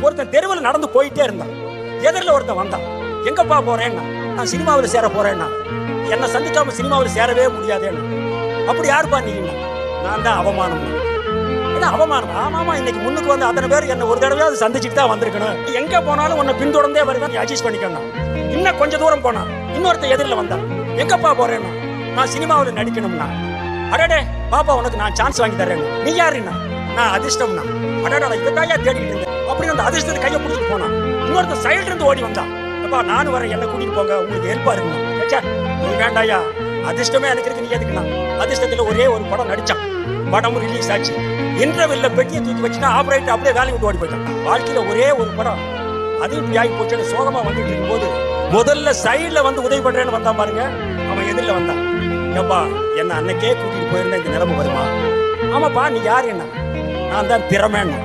ஒருத்தன் தெருவில் நடந்து போயிட்டே இருந்தான். எதிரில் ஒருத்தன் வந்தான். எங்கப்பா போறேன்னா, நான் சினிமாவில் சேர போறேன்னா. என்னை சந்திக்காம சினிமாவில் சேரவே முடியாதேன்னு. அப்படி யாருப்பா நீ? நான் தான் அவமானம். ஏன்னா அவமானம். ஆமாமா, இன்னைக்கு முன்னுக்கு வந்து அத்தனை பேர் என்ன ஒரு தடவையாவது சந்திச்சுட்டு தான் வந்திருக்கணும். எங்க போனாலும் உன்னை பின்தொடர்ந்தே வருவேன், நீ அட்ஜஸ்ட் பண்ணிக்கணும். இன்னும் கொஞ்சம் தூரம் போனா இன்னொருத்த எதிரில் வந்தான். எங்கப்பா போறேன்னா, நான் சினிமாவில் நடிக்கணும்னா. அடடே பாப்பா, உனக்கு நான் சான்ஸ் வாங்கி தர்றேன். நீ யாருன்னா, நான் அதிர்ஷ்டம்னா. அடடா, இதுக்காக தேடிட்டு இருந்தேன். அப்படி அந்த அதிர்ஷ்டத்தை கையை பிடிச்சிட்டு போனான். இன்னொருத்த சைடுல இருந்து ஓடி வந்தான். அப்பா, நானும் வரேன், என்ன கூட்டிட்டு போங்க, உங்களுக்கு ஹெல்ப்பா இருக்குண்ணா. நீ வேண்டாயா, அதிர்ஷ்டமே எனக்கு இருக்கு, நீ எதுக்குண்ணா? அதிர்ஷ்டத்துல ஒரே ஒரு படம் நடிச்சான். படமும் ரிலீஸ் ஆச்சு. இன்டர்வெல்ல பெட்டியை தூக்கி வச்சுன்னா ஆபரேட்டர் அப்படியே வேலையை விட்டு ஓடி போயிட்டான். வாழ்க்கையில ஒரே ஒரு படம், அது இப்படி ஆகி போச்சு. சோகமா வந்துட்டு இருக்கும் போது முதல்ல சைடுல வந்து உதவி பண்றேன்னு வந்தான் பாருங்க. அவன் எதிரில் வந்தான். ஏப்பா, என்ன அன்னைக்கே கூட்டிட்டு போயிருந்தா இந்த நிலைமை வருமா? ஆமாப்பா, நீ யாரு? என்ன, நான் தான் திறமைன்னா.